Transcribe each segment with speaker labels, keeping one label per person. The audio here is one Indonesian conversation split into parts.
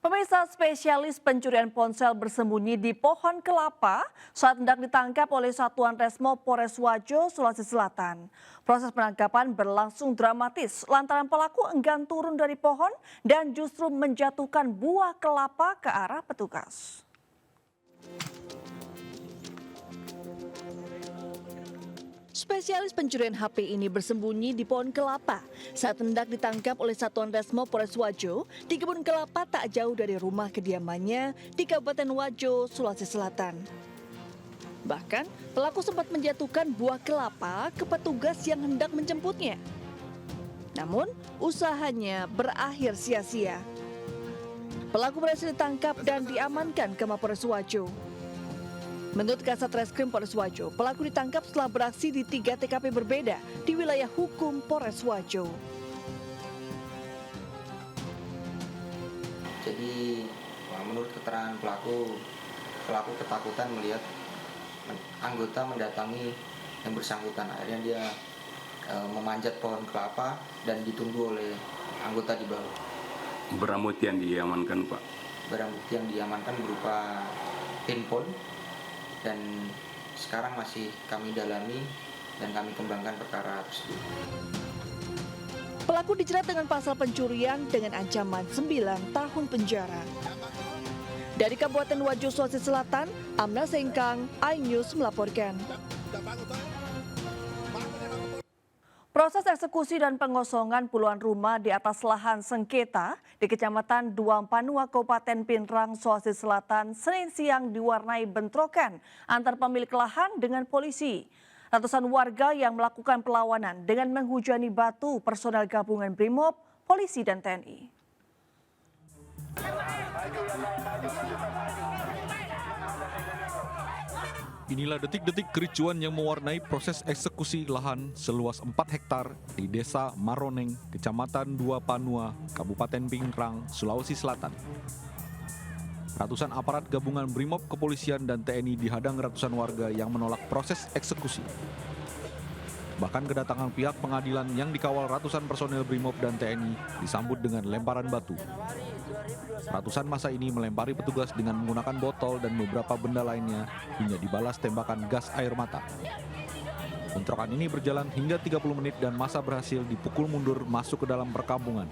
Speaker 1: Pemirsa, spesialis pencurian ponsel bersembunyi di pohon kelapa saat hendak ditangkap oleh Satuan Resmo Polres Wajo, Sulawesi Selatan. Proses penangkapan berlangsung dramatis lantaran pelaku enggan turun dari pohon dan justru menjatuhkan buah kelapa ke arah petugas. Spesialis pencurian HP ini bersembunyi di pohon kelapa saat hendak ditangkap oleh Satuan Resmo Polres Wajo di kebun kelapa tak jauh dari rumah kediamannya di Kabupaten Wajo, Sulawesi Selatan. Bahkan, pelaku sempat menjatuhkan buah kelapa ke petugas yang hendak menjemputnya. Namun, usahanya berakhir sia-sia. Pelaku berhasil ditangkap dan diamankan ke Mapolres Wajo. Menurut Kasat Reskrim Polres Wajo, pelaku ditangkap setelah beraksi di 3 TKP berbeda di wilayah hukum Polres Wajo.
Speaker 2: Jadi menurut keterangan pelaku ketakutan melihat anggota mendatangi yang bersangkutan. Akhirnya dia memanjat pohon kelapa dan ditunggu oleh anggota di bawah.
Speaker 3: Barang bukti yang diamankan, Pak?
Speaker 2: Barang bukti yang diamankan berupa handphone dan sekarang masih kami dalami dan kami kembangkan perkara tersebut.
Speaker 1: Pelaku dijerat dengan pasal pencurian dengan ancaman 9 tahun penjara. Dari Kabupaten Wajo, Sulawesi Selatan, Amna Sengkang, iNews melaporkan. Proses eksekusi dan pengosongan puluhan rumah di atas lahan sengketa di Kecamatan Duampanua, Kabupaten Pinrang, Sulawesi Selatan, Senin siang diwarnai bentrokan antar pemilik lahan dengan polisi. Ratusan warga yang melakukan perlawanan dengan menghujani batu personel gabungan Brimob, polisi, dan TNI.
Speaker 4: Inilah detik-detik kericuan yang mewarnai proses eksekusi lahan seluas 4 hektar di Desa Maroneng, Kecamatan Duampanua, Kabupaten Pinrang, Sulawesi Selatan. Ratusan aparat gabungan Brimob, kepolisian, dan TNI dihadang ratusan warga yang menolak proses eksekusi. Bahkan kedatangan pihak pengadilan yang dikawal ratusan personel Brimob dan TNI disambut dengan lemparan batu. Ratusan massa ini melempari petugas dengan menggunakan botol dan beberapa benda lainnya hingga dibalas tembakan gas air mata. Bentrokan ini berjalan hingga 30 menit dan massa berhasil dipukul mundur masuk ke dalam perkampungan.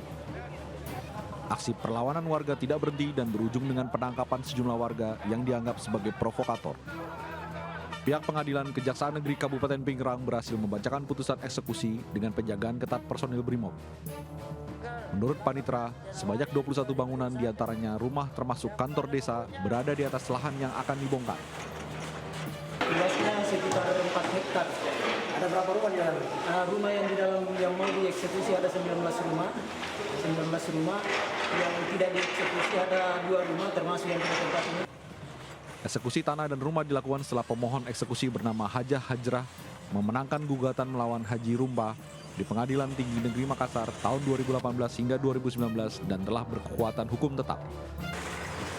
Speaker 4: Aksi perlawanan warga tidak berhenti dan berujung dengan penangkapan sejumlah warga yang dianggap sebagai provokator. Pihak pengadilan Kejaksaan Negeri Kabupaten Pinrang berhasil membacakan putusan eksekusi dengan penjagaan ketat personil Brimob. Menurut Panitra, sebanyak 21 bangunan diantaranya rumah termasuk kantor desa berada di atas lahan yang akan dibongkar.
Speaker 5: Luasnya sekitar 4 hektar.
Speaker 6: Ada berapa rumah di dalam?
Speaker 5: Rumah yang di dalam yang mau dieksekusi ada 19 rumah. 19 rumah yang tidak dieksekusi ada 2 rumah termasuk yang kita tempat ini.
Speaker 4: Eksekusi tanah dan rumah dilakukan setelah pemohon eksekusi bernama Hajah Hajrah memenangkan gugatan melawan Haji Rumpa di Pengadilan Tinggi Negeri Makassar tahun 2018 hingga 2019 dan telah berkekuatan hukum tetap.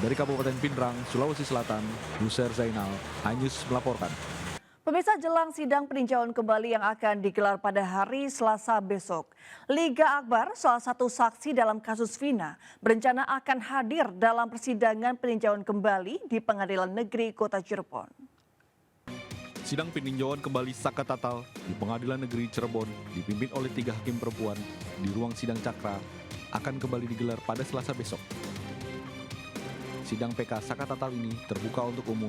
Speaker 4: Dari Kabupaten Pinrang, Sulawesi Selatan, Nuser Zainal, iNews melaporkan.
Speaker 1: Pemirsa, jelang sidang peninjauan kembali yang akan digelar pada hari Selasa besok, Liga Akbar, salah satu saksi dalam kasus Vina, berencana akan hadir dalam persidangan peninjauan kembali di Pengadilan Negeri Kota Cirebon.
Speaker 4: Sidang peninjauan kembali Saka Tatal di Pengadilan Negeri Cirebon dipimpin oleh 3 hakim perempuan di ruang sidang Cakra akan kembali digelar pada Selasa besok. Sidang PK Saka Tatal ini terbuka untuk umum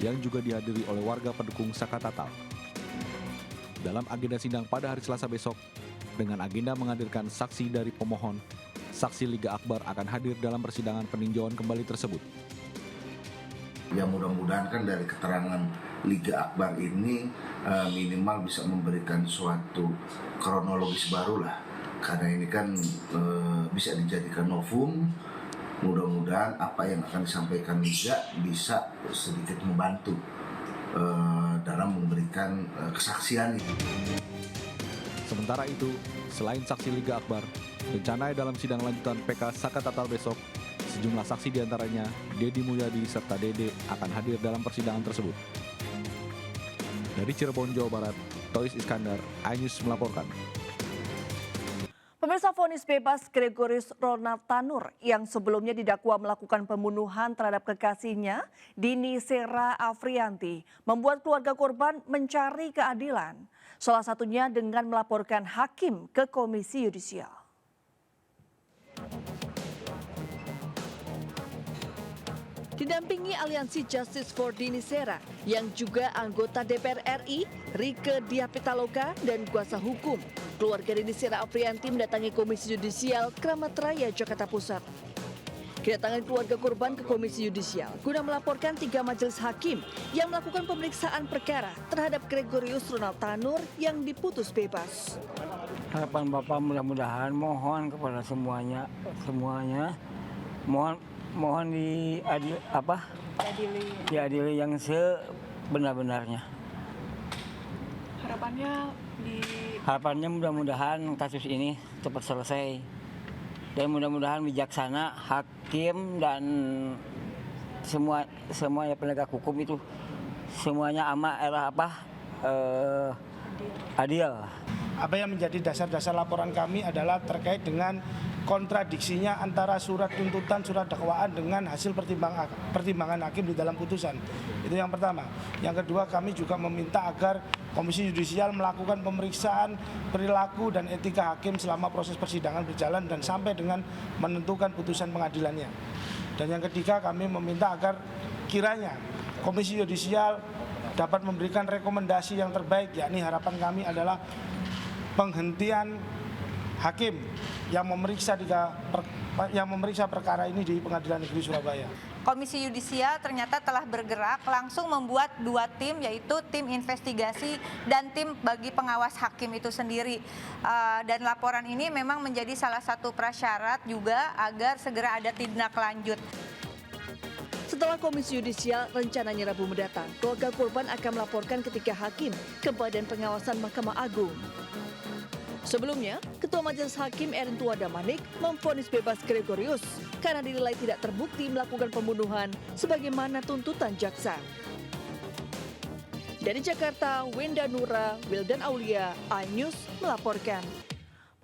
Speaker 4: yang juga dihadiri oleh warga pendukung Saka Tatal. Dalam agenda sidang pada hari Selasa besok, dengan agenda menghadirkan saksi dari pemohon, saksi Liga Akbar akan hadir dalam persidangan peninjauan kembali tersebut.
Speaker 7: Ya mudah-mudahan kan dari keterangan Liga Akbar ini minimal bisa memberikan suatu kronologis baru lah. Karena ini kan bisa dijadikan novum. Mudah-mudahan apa yang akan disampaikan Liga bisa sedikit membantu dalam memberikan kesaksian itu.
Speaker 4: Sementara itu, selain saksi Liga Akbar, rencananya dalam sidang lanjutan PK Saka Tatal besok, sejumlah saksi diantaranya Dedi Mulyadi serta Dede akan hadir dalam persidangan tersebut. Dari Cirebon, Jawa Barat, Tois Iskandar, iNews melaporkan.
Speaker 1: Pemirsa, memvonis bebas Gregorius Ronald Tanur yang sebelumnya didakwa melakukan pembunuhan terhadap kekasihnya, Dini Sera Afrianti, membuat keluarga korban mencari keadilan. Salah satunya dengan melaporkan hakim ke Komisi Yudisial. Didampingi Aliansi Justice for Dini Sera yang juga anggota DPR RI, Rieke Diah Pitaloka dan kuasa hukum, keluarga Dini Sera Afrianti mendatangi Komisi Yudisial Kramat Raya, Jakarta Pusat. Kedatangan keluarga korban ke Komisi Yudisial guna melaporkan 3 majelis hakim yang melakukan pemeriksaan perkara terhadap Gregorius Ronald Tanur yang diputus bebas.
Speaker 8: Harapan Bapak mudah-mudahan mohon kepada semuanya mohon diadili yang sebenar-benarnya. Harapannya mudah-mudahan kasus ini cepat selesai dan mudah-mudahan bijaksana hakim dan semua penegak hukum itu semuanya adil.
Speaker 6: Apa yang menjadi dasar-dasar laporan kami adalah terkait dengan kontradiksinya antara surat tuntutan, surat dakwaan dengan hasil pertimbangan hakim di dalam putusan. Itu yang pertama. Yang kedua, kami juga meminta agar Komisi Yudisial melakukan pemeriksaan perilaku dan etika hakim selama proses persidangan berjalan dan sampai dengan menentukan putusan pengadilannya. Dan yang ketiga, kami meminta agar kiranya Komisi Yudisial dapat memberikan rekomendasi yang terbaik, yakni harapan kami adalah penghentian hakim yang memeriksa perkara ini di Pengadilan Negeri Surabaya.
Speaker 9: Komisi Yudisial ternyata telah bergerak langsung membuat 2 tim, yaitu tim investigasi dan tim bagi pengawas hakim itu sendiri. Dan laporan ini memang menjadi salah satu prasyarat juga agar segera ada tindak lanjut.
Speaker 1: Setelah Komisi Yudisial rencananya Rabu mendatang, keluarga korban akan melaporkan ketiga hakim ke Badan Pengawasan Mahkamah Agung. Sebelumnya, Ketua Majelis Hakim Erin Tuwadamanik memvonis bebas Gregorius karena dinilai tidak terbukti melakukan pembunuhan sebagaimana tuntutan jaksa. Dari Jakarta, Wenda Nura, Wildan Aulia, iNews melaporkan.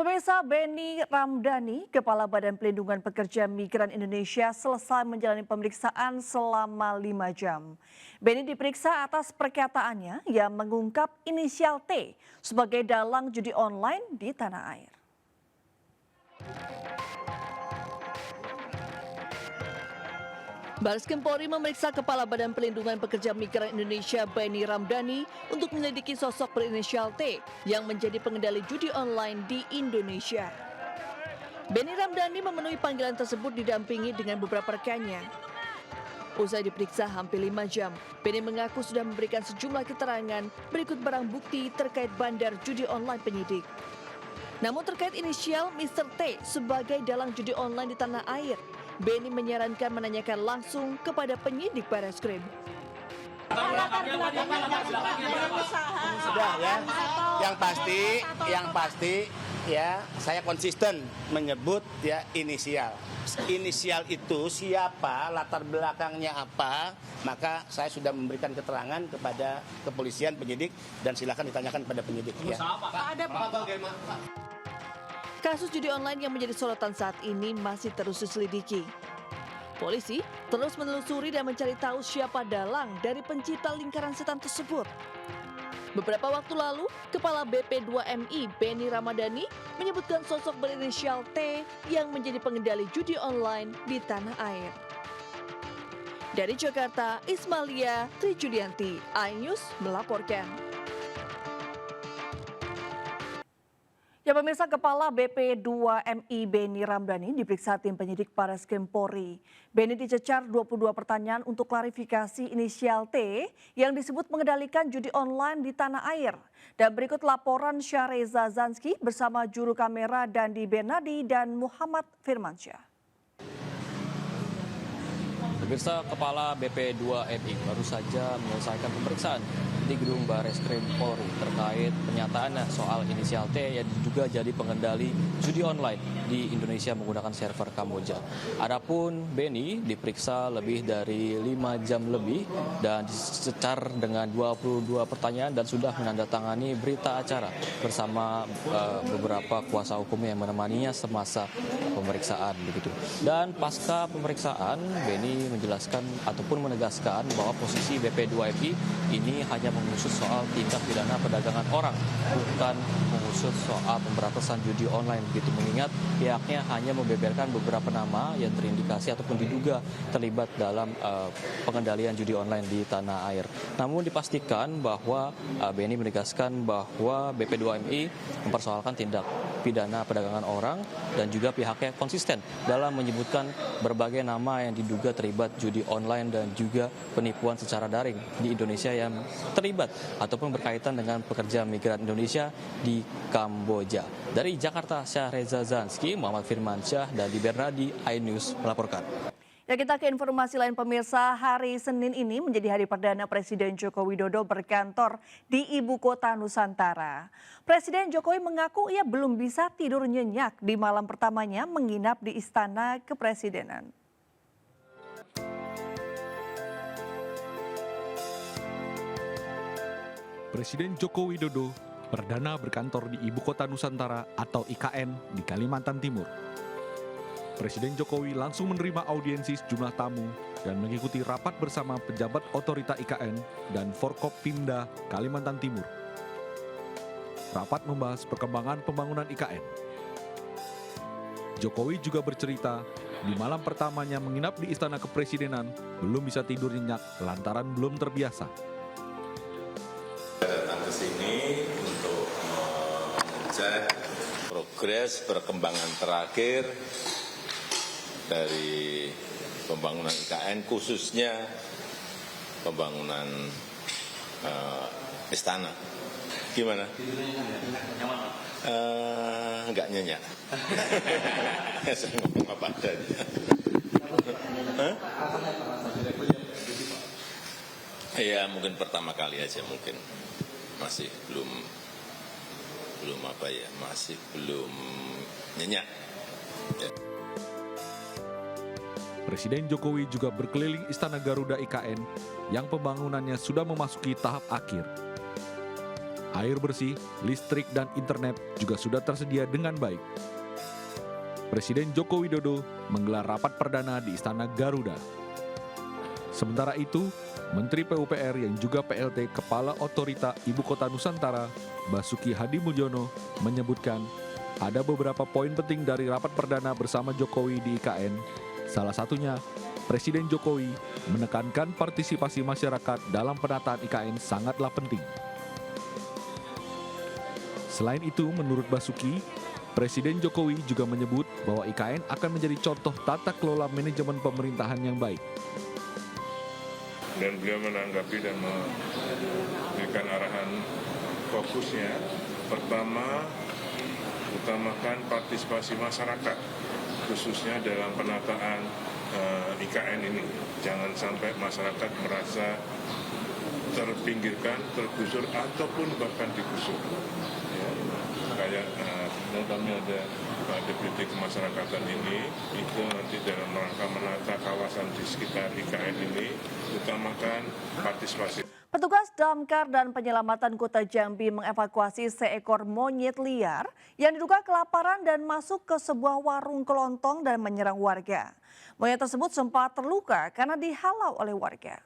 Speaker 1: Pemirsa, Benny Ramdhani, Kepala Badan Pelindungan Pekerja Migran Indonesia, selesai menjalani pemeriksaan selama 5 jam. Benny diperiksa atas perkataannya yang mengungkap inisial T sebagai dalang judi online di tanah air. Barreskrim Polri memeriksa Kepala Badan Pelindungan Pekerja Migran Indonesia Benny Ramdhani untuk menyelidiki sosok berinisial T yang menjadi pengendali judi online di Indonesia. Benny Ramdhani memenuhi panggilan tersebut didampingi dengan beberapa rekannya. Usai diperiksa hampir 5 jam, Benny mengaku sudah memberikan sejumlah keterangan berikut barang bukti terkait bandar judi online penyidik. Namun terkait inisial Mr. T sebagai dalang judi online di tanah air, Benny menyarankan menanyakan langsung kepada penyidik Barreskrim.
Speaker 10: Sudah ya, yang pasti ya saya konsisten menyebut ya inisial. Inisial itu siapa, latar belakangnya apa, maka saya sudah memberikan keterangan kepada kepolisian, penyidik, dan silakan ditanyakan kepada penyidik. Ya.
Speaker 1: Kasus judi online yang menjadi sorotan saat ini masih terus diselidiki. Polisi terus menelusuri dan mencari tahu siapa dalang dari pencipta lingkaran setan tersebut. Beberapa waktu lalu, Kepala BP2MI Benny Ramdhani menyebutkan sosok berinisial T yang menjadi pengendali judi online di tanah air. Dari Jakarta, Ismalia Trijulianti, iNews melaporkan. Ya pemirsa, Kepala BP2MI Benny Ramdhani diperiksa tim penyidik Barreskrim Polri. Benny dicecar 22 pertanyaan untuk klarifikasi inisial T yang disebut mengendalikan judi online di tanah air. Dan berikut laporan Syahreza Zanski bersama juru kamera Dandi Bernadi dan Muhammad Firmansyah.
Speaker 11: Pemirsa, Kepala BP2MI baru saja menyelesaikan pemeriksaan di gedung Barreskrim Polri terkait pernyataannya soal inisial T yang juga jadi pengendali judi online di Indonesia menggunakan server Kamboja. Adapun Benny diperiksa lebih dari 5 jam lebih dan dicecar dengan 22 pertanyaan dan sudah menandatangani berita acara bersama beberapa kuasa hukum yang menemaninya semasa pemeriksaan begitu. Dan pasca pemeriksaan, Benny menjelaskan ataupun menegaskan bahwa posisi BP2MI ini hanya mengusut soal tindak pidana perdagangan orang, bukan mengusut soal pemberantasan judi online begitu, mengingat pihaknya hanya membeberkan beberapa nama yang terindikasi ataupun diduga terlibat dalam pengendalian judi online di tanah air. Namun dipastikan bahwa Benny menegaskan bahwa BP2MI mempersoalkan tindak pidana perdagangan orang dan juga pihaknya konsisten dalam menyebutkan berbagai nama yang diduga terlibat judi online dan juga penipuan secara daring di Indonesia yang terlibat ataupun berkaitan dengan pekerja migran Indonesia di Kamboja. Dari Jakarta, Syahreza Zanski, Muhammad Firmansyah, dan Di Bernadi, iNews melaporkan.
Speaker 1: Ya, kita ke informasi lain pemirsa. Hari Senin ini menjadi hari perdana Presiden Joko Widodo berkantor di Ibu Kota Nusantara. Presiden Jokowi mengaku ia belum bisa tidur nyenyak di malam pertamanya menginap di Istana Kepresidenan.
Speaker 4: Presiden Joko Widodo perdana berkantor di Ibu Kota Nusantara atau IKN di Kalimantan Timur. Presiden Jokowi langsung menerima audiensi sejumlah tamu dan mengikuti rapat bersama pejabat otorita IKN dan Forkopimda Kalimantan Timur. Rapat membahas perkembangan pembangunan IKN. Jokowi juga bercerita, di malam pertamanya menginap di Istana Kepresidenan belum bisa tidur nyenyak lantaran belum terbiasa.
Speaker 12: Saya datang ke sini untuk mengecek progres perkembangan terakhir dari pembangunan IKN, khususnya pembangunan istana. Gimana? Enggak nyenyak. Saya ngomong apa adanya. Ya mungkin pertama kali aja, mungkin masih belum nyenyak. Ya.
Speaker 4: Presiden Jokowi juga berkeliling Istana Garuda IKN yang pembangunannya sudah memasuki tahap akhir. Air bersih, listrik, dan internet juga sudah tersedia dengan baik. Presiden Joko Widodo menggelar rapat perdana di Istana Garuda. Sementara itu, Menteri PUPR yang juga PLT Kepala Otorita Ibu Kota Nusantara, Basuki Hadimulyono, menyebutkan ada beberapa poin penting dari rapat perdana bersama Jokowi di IKN. Salah satunya, Presiden Jokowi menekankan partisipasi masyarakat dalam penataan IKN sangatlah penting. Selain itu, menurut Basuki, Presiden Jokowi juga menyebut bahwa IKN akan menjadi contoh tata kelola manajemen pemerintahan yang baik.
Speaker 13: Dan beliau menanggapi dan memberikan arahan fokusnya. Pertama, utamakan partisipasi masyarakat, khususnya dalam penataan IKN ini. Jangan sampai masyarakat merasa terpinggirkan, tergusur, ataupun bahkan digusur. Ya, kayak kami ada Deputi Kemasyarakatan ini, itu nanti dalam rangka menata kawasan di sekitar IKN ini, utamakan partisipasi.
Speaker 1: Petugas damkar dan penyelamatan Kota Jambi mengevakuasi seekor monyet liar yang diduga kelaparan dan masuk ke sebuah warung kelontong dan menyerang warga. Monyet tersebut sempat terluka karena dihalau oleh warga.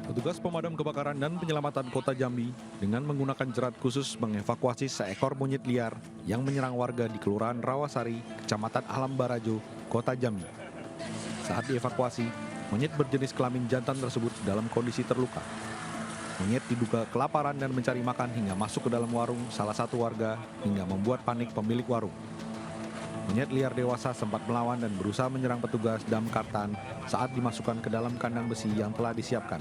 Speaker 4: Petugas pemadam kebakaran dan penyelamatan Kota Jambi dengan menggunakan jerat khusus mengevakuasi seekor monyet liar yang menyerang warga di Kelurahan Rawasari, Kecamatan Alam Barajo, Kota Jambi. Saat dievakuasi, monyet berjenis kelamin jantan tersebut dalam kondisi terluka. Monyet diduga kelaparan dan mencari makan hingga masuk ke dalam warung salah satu warga hingga membuat panik pemilik warung. Monyet liar dewasa sempat melawan dan berusaha menyerang petugas damkar saat dimasukkan ke dalam kandang besi yang telah disiapkan.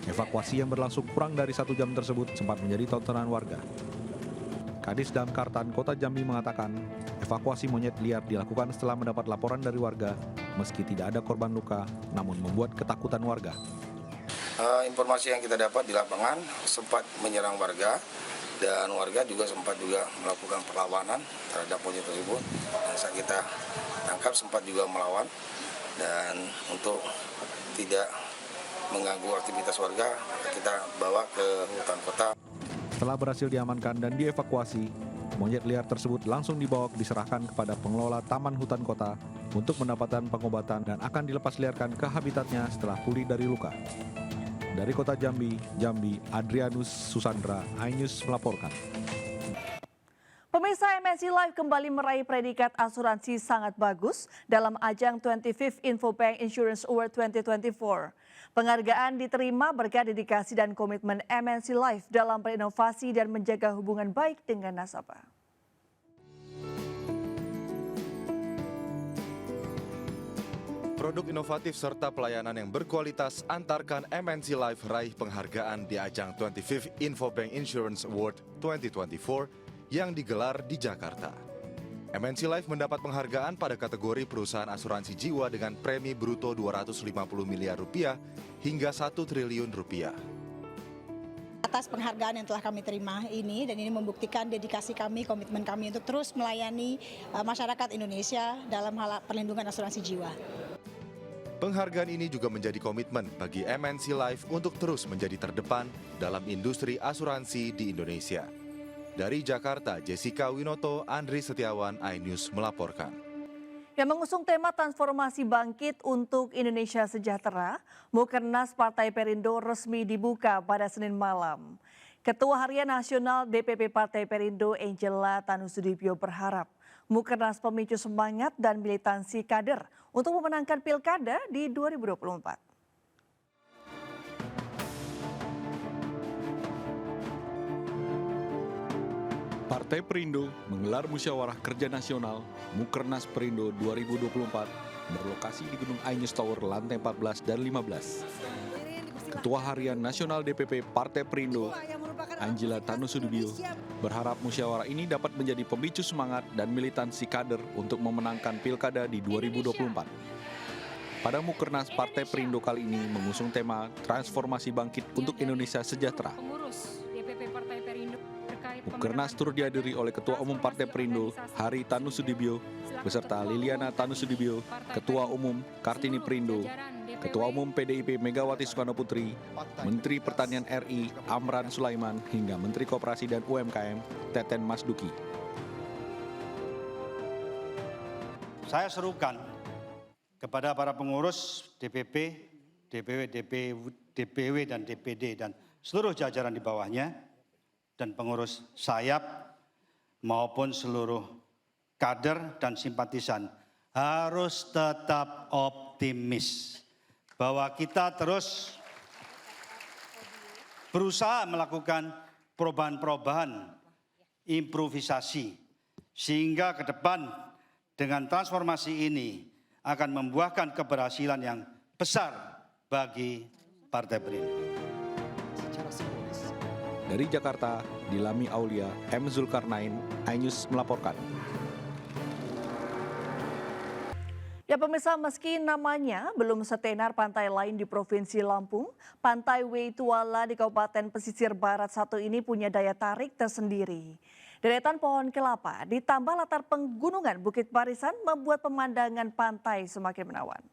Speaker 4: Evakuasi yang berlangsung kurang dari 1 jam tersebut sempat menjadi tontonan warga. Kadis Damkartan Kota Jambi mengatakan, evakuasi monyet liar dilakukan setelah mendapat laporan dari warga, meski tidak ada korban luka, namun membuat ketakutan warga.
Speaker 14: Informasi yang kita dapat di lapangan sempat menyerang warga, dan warga juga sempat melakukan perlawanan terhadap monyet tersebut. Dan saat kita tangkap sempat juga melawan, dan untuk tidak mengganggu aktivitas warga, kita bawa ke hutan kota.
Speaker 4: Setelah berhasil diamankan dan dievakuasi, monyet liar tersebut langsung diserahkan kepada pengelola Taman Hutan Kota untuk mendapatkan pengobatan dan akan dilepas liarkan ke habitatnya setelah pulih dari luka. Dari Kota Jambi, Adrianus Susandra, iNews melaporkan.
Speaker 1: Pemirsa, MNC Life kembali meraih predikat asuransi sangat bagus dalam ajang 25th Infobank Insurance Award 2024. Penghargaan diterima berkat dedikasi dan komitmen MNC Life dalam berinovasi dan menjaga hubungan baik dengan nasabah.
Speaker 15: Produk inovatif serta pelayanan yang berkualitas antarkan MNC Life raih penghargaan di ajang 25th Infobank Insurance Award 2024 yang digelar di Jakarta. MNC Life mendapat penghargaan pada kategori perusahaan asuransi jiwa dengan premi bruto 250 miliar rupiah hingga 1 triliun rupiah.
Speaker 16: Atas penghargaan yang telah kami terima ini, dan ini membuktikan dedikasi kami, komitmen kami untuk terus melayani masyarakat Indonesia dalam hal perlindungan asuransi jiwa.
Speaker 15: Penghargaan ini juga menjadi komitmen bagi MNC Life untuk terus menjadi terdepan dalam industri asuransi di Indonesia. Dari Jakarta, Jessica Winoto, Andri Setiawan, iNews melaporkan.
Speaker 1: Yang mengusung tema transformasi bangkit untuk Indonesia Sejahtera, Mukernas Partai Perindo resmi dibuka pada Senin malam. Ketua Harian Nasional DPP Partai Perindo Angela Tanusudibyo berharap Mukernas pemicu semangat dan militansi kader untuk memenangkan Pilkada di 2024.
Speaker 4: Partai Perindo menggelar musyawarah kerja nasional Mukernas Perindo 2024 berlokasi di Gedung iNews Tower lantai 14 dan 15. Ketua Harian Nasional DPP Partai Perindo, Angela Tanusudibyo, berharap musyawarah ini dapat menjadi pemicu semangat dan militansi kader untuk memenangkan Pilkada di 2024. Pada Mukernas Partai Perindo kali ini mengusung tema Transformasi Bangkit untuk Indonesia Sejahtera. Mukernas turut dihadiri oleh Ketua Umum Partai Perindo, Hari Tanusudibyo, beserta Liliana Tanusudibyo, Ketua Umum Kartini Perindo, Ketua Umum PDIP Megawati Soekarno Putri, Menteri Pertanian RI Amran Sulaiman, hingga Menteri Koperasi dan UMKM Teten Masduki.
Speaker 17: Saya serukan kepada para pengurus DPP, DPW dan DPD dan seluruh jajaran di bawahnya, dan pengurus sayap maupun seluruh kader dan simpatisan harus tetap optimis bahwa kita terus berusaha melakukan perubahan-perubahan, improvisasi, sehingga ke depan dengan transformasi ini akan membuahkan keberhasilan yang besar bagi Partai Perindo.
Speaker 4: Dari Jakarta, Dilami Aulia, M. Zulkarnain, iNews melaporkan.
Speaker 1: Ya pemirsa, meski namanya belum setenar pantai lain di Provinsi Lampung, Pantai Weituala di Kabupaten Pesisir Barat satu ini punya daya tarik tersendiri. Deretan pohon kelapa ditambah latar penggunungan Bukit Barisan membuat pemandangan pantai semakin menawan.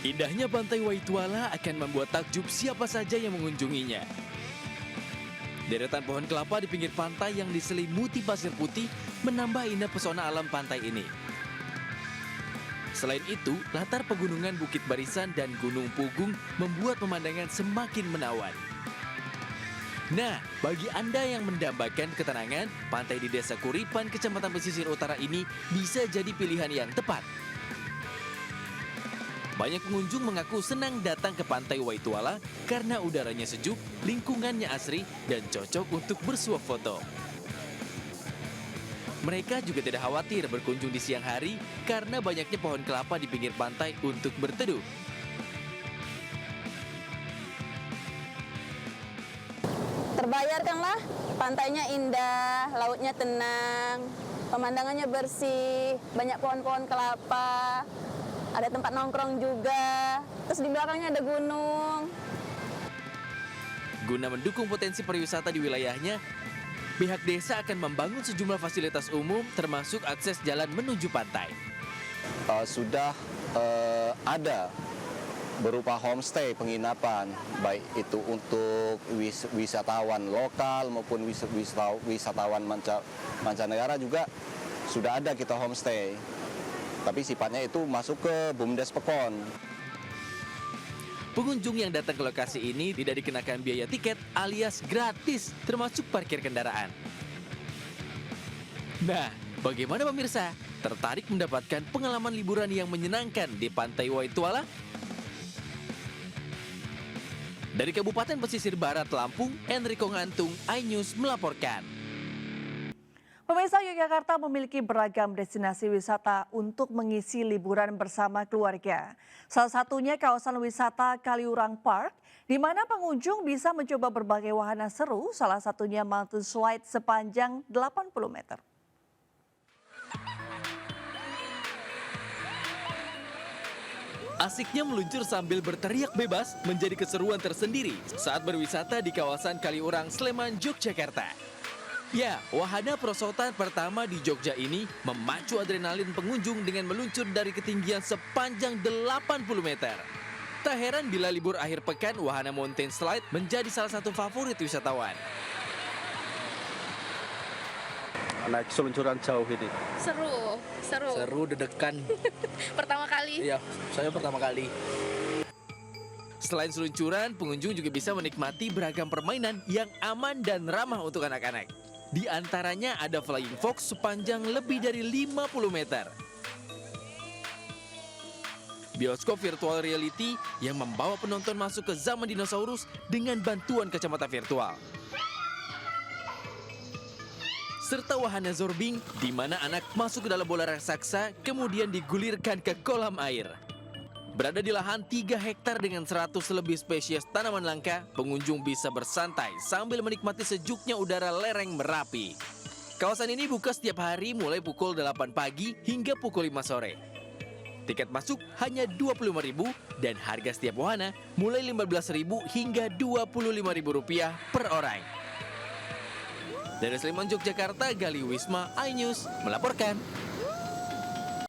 Speaker 18: Indahnya Pantai Weituala akan membuat takjub siapa saja yang mengunjunginya. Deretan pohon kelapa di pinggir pantai yang diselimuti pasir putih menambah indah pesona alam pantai ini. Selain itu, latar pegunungan Bukit Barisan dan Gunung Pugung membuat pemandangan semakin menawan. Nah, bagi Anda yang mendambakan ketenangan, pantai di Desa Kuripan, Kecamatan Pesisir Utara ini bisa jadi pilihan yang tepat. Banyak pengunjung mengaku senang datang ke Pantai Weituala karena udaranya sejuk, lingkungannya asri, dan cocok untuk bersuap foto. Mereka juga tidak khawatir berkunjung di siang hari karena banyaknya pohon kelapa di pinggir pantai untuk berteduh.
Speaker 19: Terbayarkanlah, pantainya indah, lautnya tenang, pemandangannya bersih, banyak pohon-pohon kelapa, ada tempat nongkrong juga, terus di belakangnya ada gunung.
Speaker 18: Guna mendukung potensi pariwisata di wilayahnya, pihak desa akan membangun sejumlah fasilitas umum termasuk akses jalan menuju pantai.
Speaker 20: Sudah ada berupa homestay penginapan, baik itu untuk wisatawan lokal maupun wisatawan mancanegara juga sudah ada kita homestay. Tapi sifatnya itu masuk ke BUMDes Pekon.
Speaker 18: Pengunjung yang datang ke lokasi ini tidak dikenakan biaya tiket alias gratis, termasuk parkir kendaraan. Nah, bagaimana pemirsa? Tertarik mendapatkan pengalaman liburan yang menyenangkan di Pantai Waituala? Dari Kabupaten Pesisir Barat Lampung, Enrico Ngantung, iNews melaporkan.
Speaker 1: Pemirsa, Yogyakarta memiliki beragam destinasi wisata untuk mengisi liburan bersama keluarga. Salah satunya kawasan wisata Kaliurang Park, di mana pengunjung bisa mencoba berbagai wahana seru, salah satunya mountain slide sepanjang 80 meter.
Speaker 18: Asiknya meluncur sambil berteriak bebas menjadi keseruan tersendiri saat berwisata di kawasan Kaliurang, Sleman, Yogyakarta. Ya, wahana perosotan pertama di Jogja ini memacu adrenalin pengunjung dengan meluncur dari ketinggian sepanjang 80 meter. Tak heran bila libur akhir pekan, wahana mountain slide menjadi salah satu favorit wisatawan.
Speaker 21: Naik seluncuran jauh ini.
Speaker 22: Seru.
Speaker 21: Seru, deg-degan.
Speaker 22: Pertama kali.
Speaker 21: Iya, saya pertama kali.
Speaker 18: Selain seluncuran, pengunjung juga bisa menikmati beragam permainan yang aman dan ramah untuk anak-anak. Di antaranya ada Flying Fox sepanjang lebih dari 50 meter. Bioskop virtual reality yang membawa penonton masuk ke zaman dinosaurus dengan bantuan kacamata virtual. Serta wahana zorbing di mana anak masuk ke dalam bola raksasa kemudian digulirkan ke kolam air. Berada di lahan 3 hektar dengan 100 lebih spesies tanaman langka, pengunjung bisa bersantai sambil menikmati sejuknya udara lereng Merapi. Kawasan ini buka setiap hari mulai pukul 8 pagi hingga pukul 5 sore. Tiket masuk hanya Rp25.000 dan harga setiap wahana mulai Rp15.000 hingga Rp25.000 per orang. Dari Sleman, Yogyakarta, Gali Wisma, iNews melaporkan.